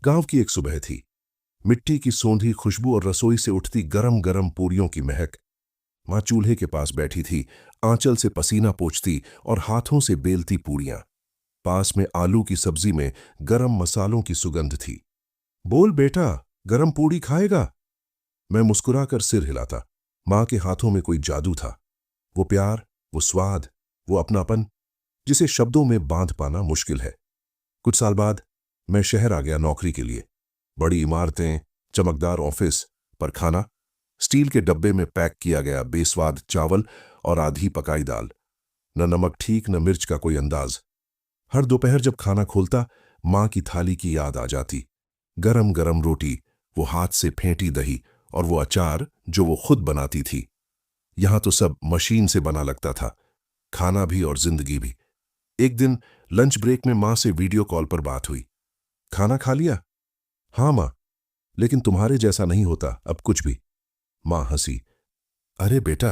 गांव की एक सुबह थी। मिट्टी की सोंधी खुशबू और रसोई से उठती गरम गरम पूरियों की महक। माँ चूल्हे के पास बैठी थी, आंचल से पसीना पोंछती और हाथों से बेलती पूरियां। पास में आलू की सब्जी में गरम मसालों की सुगंध थी। बोल बेटा, गरम पूड़ी खाएगा? मैं मुस्कुराकर सिर हिलाता। माँ के हाथों में कोई जादू था। वो प्यार, वो स्वाद, वो अपनापन, जिसे शब्दों में बांध पाना मुश्किल है। कुछ साल बाद मैं शहर आ गया नौकरी के लिए। बड़ी इमारतें, चमकदार ऑफिस, पर खाना स्टील के डब्बे में पैक किया गया बेस्वाद चावल और आधी पकाई दाल। न नमक ठीक, न मिर्च का कोई अंदाज। हर दोपहर जब खाना खोलता, माँ की थाली की याद आ जाती। गरम गरम रोटी, वो हाथ से फेंटी दही और वो अचार जो वो खुद बनाती थी। यहां तो सब मशीन से बना लगता था, खाना भी और जिंदगी भी। एक दिन लंच ब्रेक में माँ से वीडियो कॉल पर बात हुई। खाना खा लिया? हाँ माँ, लेकिन तुम्हारे जैसा नहीं होता अब कुछ भी। माँ हंसी। अरे बेटा,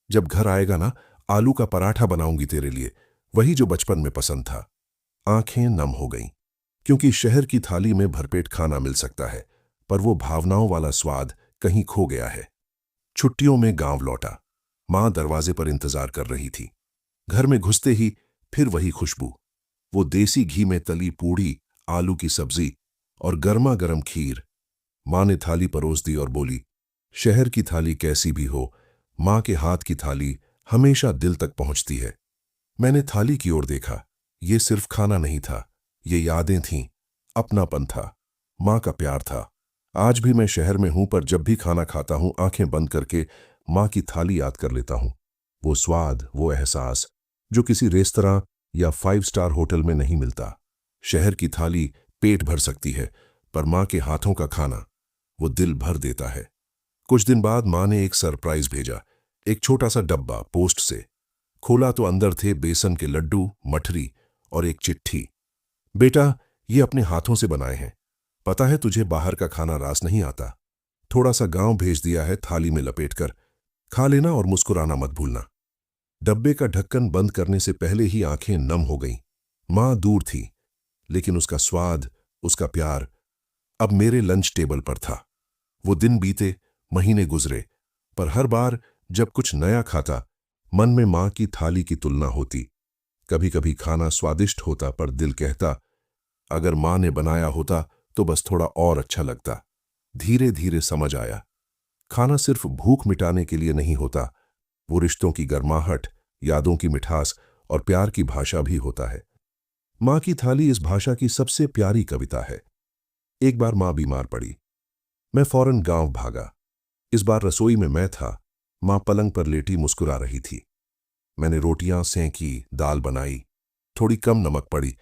जब घर आएगा ना, आलू का पराठा बनाऊंगी तेरे लिए, वही जो बचपन में पसंद था। आंखें नम हो गईं, क्योंकि शहर की थाली में भरपेट खाना मिल सकता है, पर वो भावनाओं वाला स्वाद कहीं खो गया है। छुट्टियों में गांव लौटा। माँ दरवाजे पर इंतजार कर रही थी। घर में घुसते ही फिर वही खुशबू, वो देसी घी में तली पूड़ी, आलू की सब्जी और गर्मा गर्म खीर। माँ ने थाली परोस दी और बोली, शहर की थाली कैसी भी हो, माँ के हाथ की थाली हमेशा दिल तक पहुंचती है। मैंने थाली की ओर देखा। ये सिर्फ खाना नहीं था, ये यादें थीं, अपनापन था, माँ का प्यार था। आज भी मैं शहर में हूं, पर जब भी खाना खाता हूं, आंखें बंद करके माँ की थाली याद कर लेता हूं। वो स्वाद, वो एहसास जो किसी रेस्तरां या 5 स्टार होटल में नहीं मिलता। शहर की थाली पेट भर सकती है, पर माँ के हाथों का खाना वो दिल भर देता है। कुछ दिन बाद माँ ने एक सरप्राइज भेजा। एक छोटा सा डब्बा पोस्ट से। खोला तो अंदर थे बेसन के लड्डू, मठरी और एक चिट्ठी। बेटा, ये अपने हाथों से बनाए हैं। पता है तुझे बाहर का खाना रास नहीं आता। थोड़ा सा गांव भेज दिया है थाली में लपेटकर। खा लेना और मुस्कुराना मत भूलना। डब्बे का ढक्कन बंद करने से पहले ही आंखें नम हो गईं। माँ दूर थी, लेकिन उसका स्वाद, उसका प्यार अब मेरे लंच टेबल पर था। वो दिन बीते, महीने गुजरे, पर हर बार जब कुछ नया खाता, मन में माँ की थाली की तुलना होती। कभी कभी खाना स्वादिष्ट होता, पर दिल कहता, अगर माँ ने बनाया होता तो बस थोड़ा और अच्छा लगता। धीरे धीरे समझ आया, खाना सिर्फ भूख मिटाने के लिए नहीं होता, वो रिश्तों की गर्माहट, यादों की मिठास और प्यार की भाषा भी होता है। माँ की थाली इस भाषा की सबसे प्यारी कविता है। एक बार माँ बीमार पड़ी। मैं फौरन गांव भागा। इस बार रसोई में मैं था। माँ पलंग पर लेटी मुस्कुरा रही थी। मैंने रोटियां सेंकी, दाल बनाई। थोड़ी कम नमक पड़ी,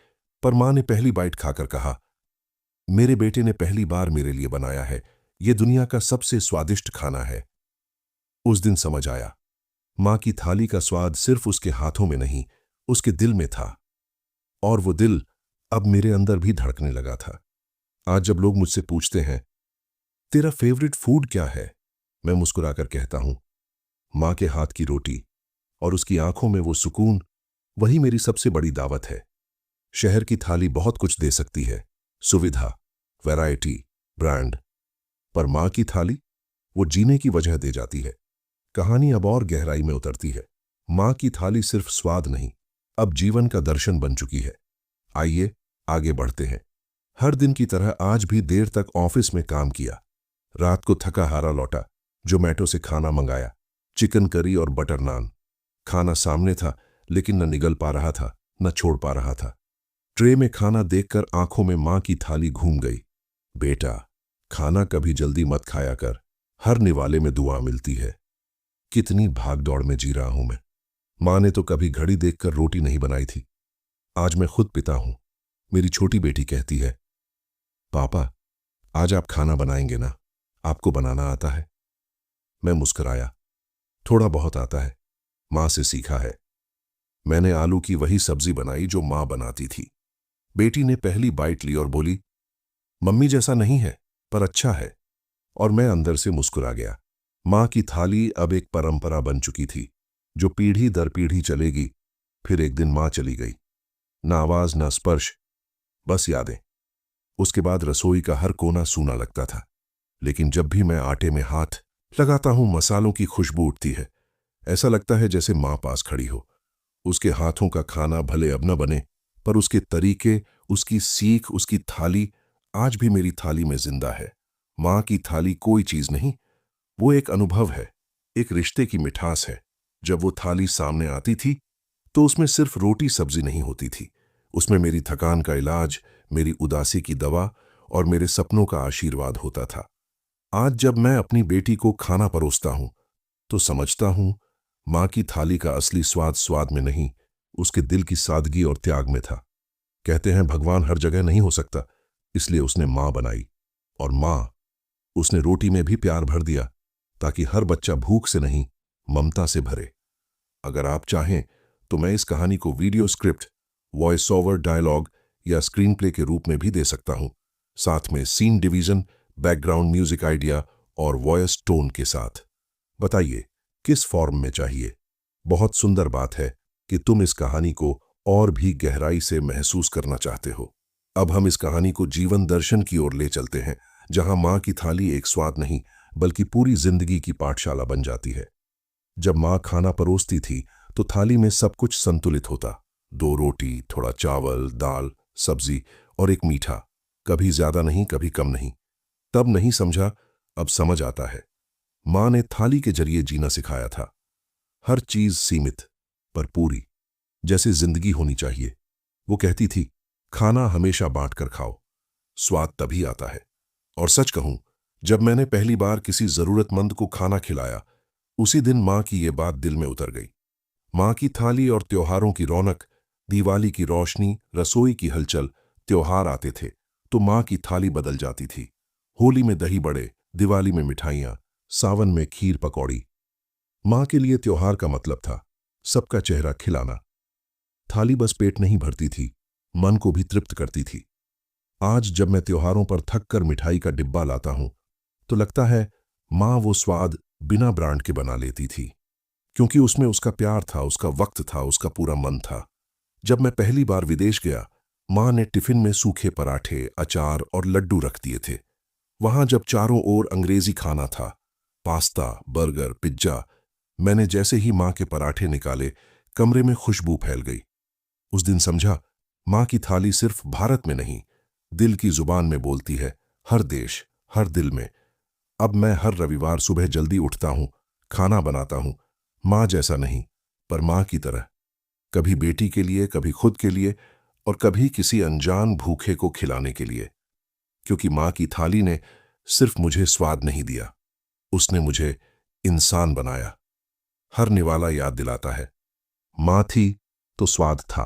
पर माँ ने पहली बाइट खाकर कहा, मेरे बेटे ने पहली बार मेरे लिए बनाया है, ये दुनिया का सबसे स्वादिष्ट खाना है। उस दिन समझ आया, माँ की थाली का स्वाद सिर्फ उसके हाथों में नहीं, उसके दिल में था। और वो दिल अब मेरे अंदर भी धड़कने लगा था। आज जब लोग मुझसे पूछते हैं, तेरा फेवरेट फूड क्या है, मैं मुस्कुराकर कहता हूं, माँ के हाथ की रोटी और उसकी आंखों में वो सुकून, वही मेरी सबसे बड़ी दावत है। शहर की थाली बहुत कुछ दे सकती है, सुविधा, वैरायटी, ब्रांड, पर माँ की थाली वो जीने की वजह दे जाती है। कहानी अब और गहराई में उतरती है। माँ की थाली सिर्फ स्वाद नहीं, अब जीवन का दर्शन बन चुकी है। आइए आगे बढ़ते हैं। हर दिन की तरह आज भी देर तक ऑफिस में काम किया। रात को थका हारा लौटा, जोमैटो से खाना मंगाया, चिकन करी और बटर नान। खाना सामने था, लेकिन न निगल पा रहा था, न छोड़ पा रहा था। ट्रे में खाना देखकर आंखों में माँ की थाली घूम गई। बेटा, खाना कभी जल्दी मत खाया कर, हर निवाले में दुआ मिलती है। कितनी भाग दौड़ में जी रहा हूं मैं। माँ ने तो कभी घड़ी देखकर रोटी नहीं बनाई थी। आज मैं खुद पिता हूं। मेरी छोटी बेटी कहती है, पापा, आज आप खाना बनाएंगे ना? आपको बनाना आता है? मैं मुस्कुराया। थोड़ा बहुत आता है, माँ से सीखा है। मैंने आलू की वही सब्जी बनाई जो माँ बनाती थी। बेटी ने पहली बाइट ली और बोली, मम्मी जैसा नहीं है, पर अच्छा है। और मैं अंदर से मुस्कुरा गया। माँ की थाली अब एक परंपरा बन चुकी थी, जो पीढ़ी दर पीढ़ी चलेगी। फिर एक दिन माँ चली गई। ना आवाज, ना स्पर्श, बस यादें। उसके बाद रसोई का हर कोना सूना लगता था। लेकिन जब भी मैं आटे में हाथ लगाता हूं, मसालों की खुशबू उठती है। ऐसा लगता है जैसे माँ पास खड़ी हो। उसके हाथों का खाना भले अब न बने, पर उसके तरीके, उसकी सीख, उसकी थाली आज भी मेरी थाली में जिंदा है। माँ की थाली कोई चीज नहीं, वो एक अनुभव है, एक रिश्ते की मिठास है। जब वो थाली सामने आती थी तो उसमें सिर्फ रोटी सब्जी नहीं होती थी, उसमें मेरी थकान का इलाज, मेरी उदासी की दवा और मेरे सपनों का आशीर्वाद होता था। आज जब मैं अपनी बेटी को खाना परोसता हूं तो समझता हूं मां की थाली का असली स्वाद स्वाद में नहीं, उसके दिल की सादगी और त्याग में था। कहते हैं भगवान हर जगह नहीं हो सकता, इसलिए उसने मां बनाई। और मां, उसने रोटी में भी प्यार भर दिया, ताकि हर बच्चा भूख से नहीं, ममता से भरे। अगर आप चाहें तो मैं इस कहानी को video script, voice over dialogue या स्क्रीन प्ले के रूप में भी दे सकता हूं, साथ में scene division, background music idea और वॉइस टोन के साथ। बताइए किस फॉर्म में चाहिए। बहुत सुंदर बात है कि तुम इस कहानी को और भी गहराई से महसूस करना चाहते हो। अब हम इस कहानी को जीवन दर्शन की ओर ले चलते हैं, जहां मां की थाली एक स्वाद नहीं बल्कि पूरी जिंदगी की पाठशाला बन जाती है। जब मां खाना परोसती थी तो थाली में सब कुछ संतुलित होता। 2 रोटी, थोड़ा चावल, दाल, सब्जी और एक मीठा। कभी ज्यादा नहीं, कभी कम नहीं। तब नहीं समझा, अब समझ आता है। मां ने थाली के जरिए जीना सिखाया था। हर चीज सीमित पर पूरी, जैसे जिंदगी होनी चाहिए। वो कहती थी, खाना हमेशा बांट कर खाओ, स्वाद तभी आता है। और सच कहूं, जब मैंने पहली बार किसी जरूरतमंद को खाना खिलाया, उसी दिन मां की ये बात दिल में उतर गई। मां की थाली और त्योहारों की रौनक, दिवाली की रोशनी, रसोई की हलचल। त्योहार आते थे तो मां की थाली बदल जाती थी। होली में दही बड़े, दिवाली में मिठाइयां, सावन में खीर पकौड़ी। मां के लिए त्योहार का मतलब था सबका चेहरा खिलाना। थाली बस पेट नहीं भरती थी, मन को भी तृप्त करती थी। आज जब मैं त्योहारों पर थक कर मिठाई का डिब्बा लाता हूं तो लगता है मां वो स्वाद बिना ब्रांड के बना लेती थी, क्योंकि उसमें उसका प्यार था, उसका वक्त था, उसका पूरा मन था। जब मैं पहली बार विदेश गया, मां ने टिफिन में सूखे पराठे, अचार और लड्डू रख दिए थे। वहां जब चारों ओर अंग्रेजी खाना था, पास्ता, बर्गर, पिज्जा, मैंने जैसे ही मां के पराठे निकाले, कमरे में खुशबू फैल गई। उस दिन समझा, मां की थाली सिर्फ भारत में नहीं, दिल की जुबान में बोलती है, हर देश, हर दिल में। अब मैं हर रविवार सुबह जल्दी उठता हूं, खाना बनाता हूं, मां जैसा नहीं, पर मां की तरह। कभी बेटी के लिए, कभी खुद के लिए और कभी किसी अनजान भूखे को खिलाने के लिए। क्योंकि मां की थाली ने सिर्फ मुझे स्वाद नहीं दिया, उसने मुझे इंसान बनाया। हर निवाला याद दिलाता है, मां थी तो स्वाद था।